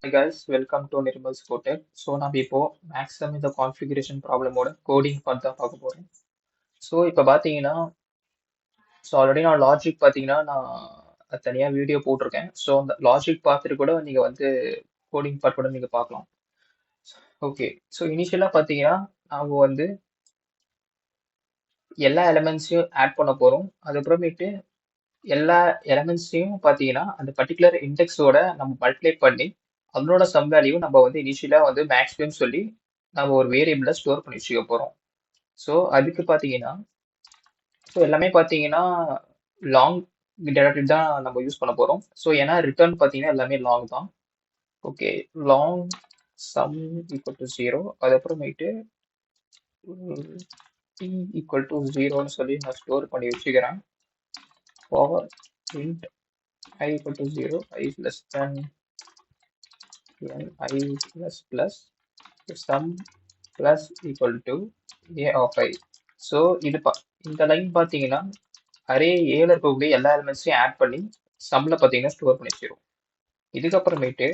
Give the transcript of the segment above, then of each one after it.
Hey guys, welcome to Nirmal's Codec. So நம்ம இப்போ maximum இந்த கான்ஃபிகரேஷன் ப்ராப்ளமோட கோடிங் பார்த்து தான் பார்க்க போகிறோம். ஸோ இப்போ பார்த்தீங்கன்னா ஆல்ரெடி நான் லாஜிக் பார்த்தீங்கன்னா நான் தனியாக வீடியோ போட்டிருக்கேன். ஸோ அந்த லாஜிக் பார்த்துட்டு கூட நீங்கள் வந்து கோடிங் பார்ட் கூட நீங்கள் பார்க்கலாம். ஓகே, ஸோ இனிஷியலாக பார்த்தீங்கன்னா நாங்கள் வந்து எல்லா எலமெண்ட்ஸையும் ஆட் பண்ண போகிறோம். அதுக்கப்புறமேட்டு எல்லா எலமெண்ட்ஸையும் பார்த்தீங்கன்னா அந்த பர்டிகுலர் இண்டெக்ஸோட நம்ம மல்டிப்ளை பண்ணி அதனோட சம் வேல்யூ நம்ம வந்து இனிஷியலாக வந்து மேக்ஸிமம் சொல்லி நம்ம ஒரு வேரியபிள ஸ்டோர் பண்ணி வச்சுக்க போகிறோம். ஸோ அதுக்கு பார்த்தீங்கன்னா ஸோ எல்லாமே பார்த்தீங்கன்னா லாங் டேட்டாடிப் தான் நம்ம யூஸ் பண்ண போகிறோம். ஸோ ஏன்னா ரிட்டர்ன் பார்த்தீங்கன்னா எல்லாமே லாங் தான். Okay, long some equal to 0, அதுக்கப்புறமேட்டு டி ஈக்குவல் டு 0ன்னு சொல்லி நான் ஸ்டோர் பண்ணி வச்சுக்கிறேன். For int I equal to 0, I less than n, I plus plus sum plus equal to a of I. So இந்த line பார்த்தீங்கன்னா array ஏல இருக்கக்கூடிய எல்லா எலிமெண்ட்ஸையும் ஆட் பண்ணி சம்மில் பார்த்தீங்கன்னா ஸ்டோர் பண்ணி வச்சிடும். இதுக்கப்புறமேட்டு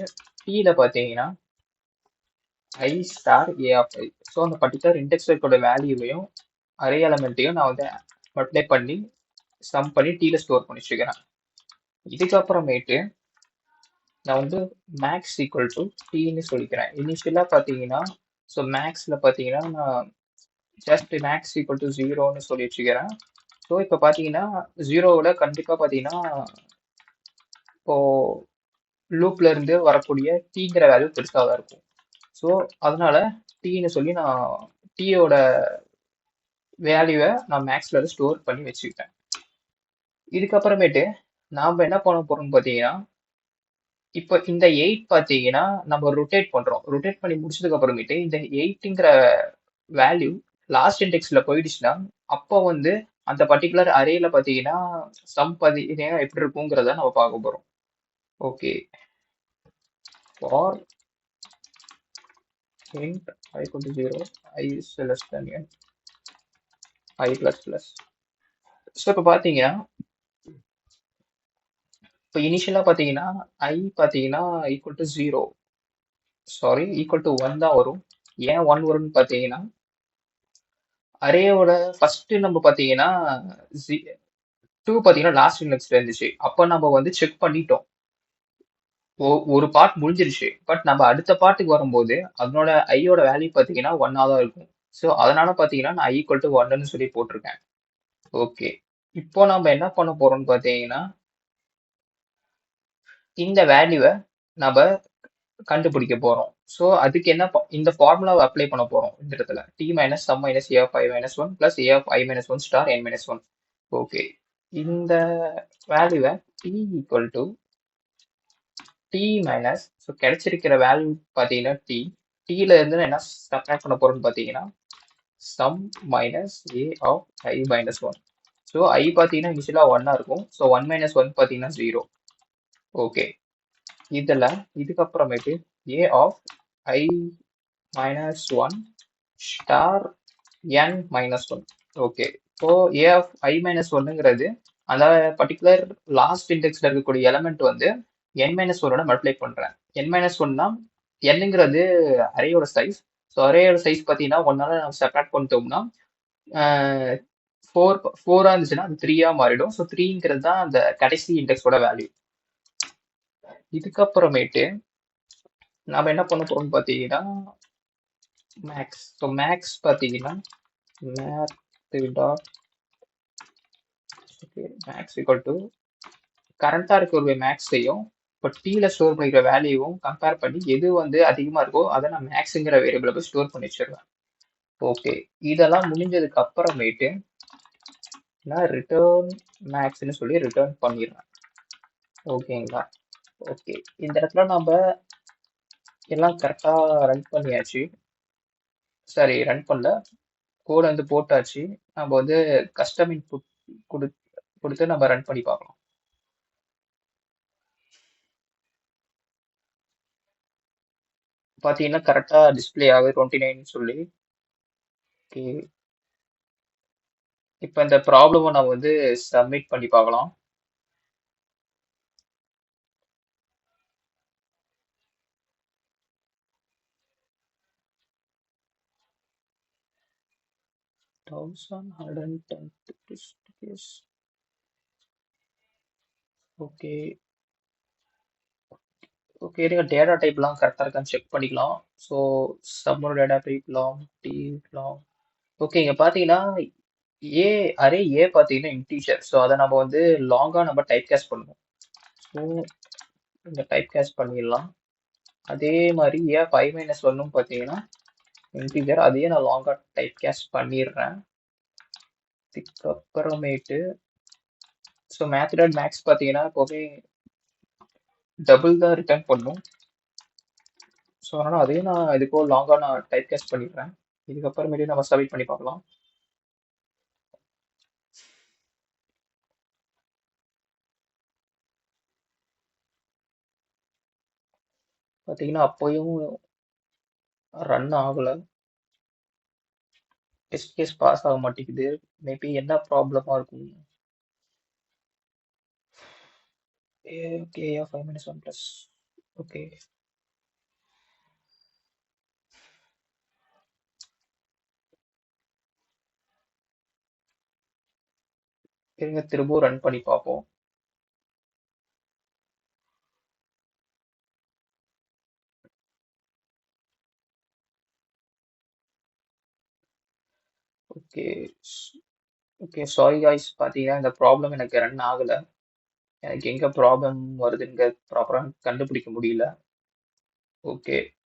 டீல பார்த்தீங்கன்னா I star A of I. So அந்த பர்டிகுலர் இண்டெக்ஸ் இருக்கோட வேல்யூவையும் அரே எலமெண்ட்டையும் நான் வந்து மல்டிப்ளை பண்ணி சம் பண்ணி டீல ஸ்டோர் பண்ணி வச்சுக்கிறேன். இதுக்கப்புறமேட்டு நான் வந்து மேக்ஸ் ஈக்குவல் டு டீன்னு சொல்லிக்கிறேன். இனிஷியலாக பார்த்தீங்கன்னா ஸோ மேக்ஸில் பார்த்தீங்கன்னா நான் ஜஸ்ட் மேக்ஸ் ஈக்குவல் டு 0ன்னு சொல்லி வச்சுக்கிறேன். ஸோ இப்போ பார்த்தீங்கன்னா 0வோட கண்டிப்பாக பார்த்தீங்கன்னா இப்போ லூப்ல இருந்து வரக்கூடிய டீங்கிற வேல்யூ பெருசாக தான் இருக்கும். ஸோ அதனால டீன்னு சொல்லி நான் டீயோட வேல்யூவை நான் மேக்ஸ்ல இருந்து ஸ்டோர் பண்ணி வச்சுக்கிட்டேன். இதுக்கப்புறமேட்டு நாம் என்ன பண்ண போறோம்னு பார்த்தீங்கன்னா இப்போ இந்த 8 பார்த்தீங்கன்னா நம்ம ரொட்டேட் பண்றோம். ரொட்டேட் பண்ணி முடிச்சதுக்கு அப்புறமேட்டு இந்த 8ங்கிற வேல்யூ லாஸ்ட் இண்டெக்ஸ்ல போயிடுச்சுன்னா அப்போ வந்து அந்த பர்டிகுலர் அரேல பார்த்தீங்கன்னா சம் பார்த்தீங்கன்னா எப்படி இருக்குங்கிறத நம்ம பார்க்க போறோம். Okay, for int I equal to 0, I is less than n, I plus plus. So இப்போ பார்த்தீங்கன்னா இப்போ இனிஷியலாக பார்த்தீங்கன்னா I பார்த்தீங்கன்னா equal to 0, sorry equal to 1 தான் வரும். ஏன் 1 வரும்னு பார்த்தீங்கன்னா அரேயோட ஃபர்ஸ்ட் நம்ம பார்த்தீங்கன்னா 2 பார்த்தீங்கன்னா லாஸ்ட் இண்டெக்ஸ்ல இருந்துச்சு. அப்போ நம்ம வந்து செக் பண்ணிட்டோம். ஒரு பார்ட் முடிஞ்சிருச்சு. பட் நம்ம அடுத்த பார்ட்டுக்கு வரும்போது அதனோட ஐயோட வேல்யூ பார்த்தீங்கன்னா 1ஆ தான் இருக்கும். ஸோ அதனால பார்த்தீங்கன்னா நான் I ஈக்குவல் டு 1ன்னு சொல்லி போட்டிருக்கேன். ஓகே, இப்போ நம்ம என்ன பண்ண போறோம்னு பார்த்தீங்கன்னா இந்த வேல்யூவை நம்ம கண்டுபிடிக்க போறோம். ஸோ அதுக்கு என்ன இந்த ஃபார்முலாவை அப்ளை பண்ண போறோம் இந்த இடத்துல t minus sum minus A of I minus one plus A of I minus one star N minus one. Okay, இந்த வேல்யூவை t equal to t minus so கிடைச்சிருக்கிற வேல்யூ பார்த்தீங்கன்னா டீல இருந்து என்ன சப்ராக்ட் பண்ண போறோம்னு பார்த்தீங்கன்னா sum minus A of I minus one. So I பார்த்தீங்கன்னா இனிஷியலாக 1ஆ இருக்கும். ஸோ 1 மைனஸ் 1 பார்த்தீங்கன்னா 0. ஓகே, இதில் இதுக்கப்புறமேட்டு A of I minus one star N minus one. Okay, so A of I minus ஒன்னுங்கிறது அந்த பர்டிகுலர் லாஸ்ட் இண்டெக்ஸ்ல இருக்கக்கூடிய எலமெண்ட் வந்து என் மைனஸ் ஒன்னோட மல்டிப்ளை பண்றேன். என் மைனஸ் ஒன்னா என்னங்கிறது அரேயோட சைஸ். ஸோ அரேயோட சைஸ் பார்த்தீங்கன்னா ஒன்னால நம்ம செப்பரேட் பண்ணிட்டோம்னா ஃபோரா இருந்துச்சுன்னா அது 3ஆ மாறிடும். ஸோ 3ங்கிறது தான் அந்த கடைசி இண்டெக்ஸோட வேல்யூ. இதுக்கப்புறமேட்டு நாம என்ன பண்ண போறோம்னு பார்த்தீங்கன்னா மேக்ஸ். ஸோ மேக்ஸ் பார்த்தீங்கன்னா math dot okay max equal to கரண்டா இருக்கிற மேக்ஸையும் இப்போ டீல ஸ்டோர் பண்ணிக்கிற வேல்யூவும் கம்பேர் பண்ணி எது வந்து அதிகமாக இருக்கோ அதை நான் மேக்ஸுங்கிற வேரியபிளை போய் ஸ்டோர் பண்ணி வச்சிருவேன். ஓகே, இதெல்லாம் முடிஞ்சதுக்கு அப்புறமேட்டு நான் ரிட்டர்ன் மேக்ஸ்ன்னு சொல்லி ரிட்டர்ன் பண்ணிடுறேன். ஓகேங்களா? ஓகே, இந்த இடத்துல நம்ம எல்லாம் கரெக்டாக ரன் பண்ணியாச்சு. சரி, ரன் பண்ணல, கோட் வந்து போட்டாச்சு. நம்ம வந்து கஸ்டம் இன்புட் கொடுத்து நம்ம ரன் பண்ணி பார்க்கலாம். பார்த்தீங்கன்னா கரெக்டாக டிஸ்பிளே ஆகுது 29 சொல்லி. ஓகே, இப்போ இந்த ப்ராப்ளமை நம்ம வந்து சப்மிட் பண்ணி பார்க்கலாம். 1110 yes. ஓகே ஓகே இருங்க டேட்டா டைப்லாம் கரெக்டாக இருக்கான்னு செக் பண்ணிக்கலாம். ஸோ சம்மோட டேட்டா டைப் லாங் டி லாங் ஓகே இங்கே பார்த்தீங்கன்னா ஏ அரே ஏ பார்த்தீங்கன்னா இன்டீஜர். ஸோ அதை நம்ம வந்து லாங்காக நம்ம டைப் கேஸ்ட் பண்ணுவோம். ஸோ இந்த டைப் கேஸ்ட் பண்ணிடலாம். அதே மாதிரி ஏ 5-1 பார்த்தீங்கன்னா இன்டீஜர், அதையே நான் லாங்காக டைப் கேஸ்ட் பண்ணிடுறேன். அதுக்கப்புறமேட்டு ஸோ மேத்டாட் மேக்ஸ் பார்த்தீங்கன்னா எப்போவுமே டபுள் தான் ரிட்டர்ன் பண்ணும். ஸோ அதனால் அதையும் நான் இதுக்கோ லாங்காக நான் டைப் கேஸ்ட் பண்ணிடுறேன். இதுக்கப்புறமேட்டு நம்ம சப்மிட் பண்ணி பார்க்கலாம். பார்த்தீங்கன்னா அப்போயும் ரன் ஆகலை. டெஸ்ட் கேஸ் பாஸ் ஆக மாட்டேங்குது. மேபி என்ன ப்ராப்ளமாக இருக்கும். ஓகே 5-1 ப்ளஸ் ஓகே இருங்க திரும்பவும் ரன் பண்ணி பார்ப்போம். ஓகே ஓகே சாரி காய்ஸ், பார்த்தீங்கன்னா இந்த ப்ராப்ளம் எனக்கு ரன் ஆகலை. எனக்கு எங்கே ப்ராப்ளம் வருதுங்க ப்ராப்பராக கண்டுபிடிக்க முடியல. ஓகே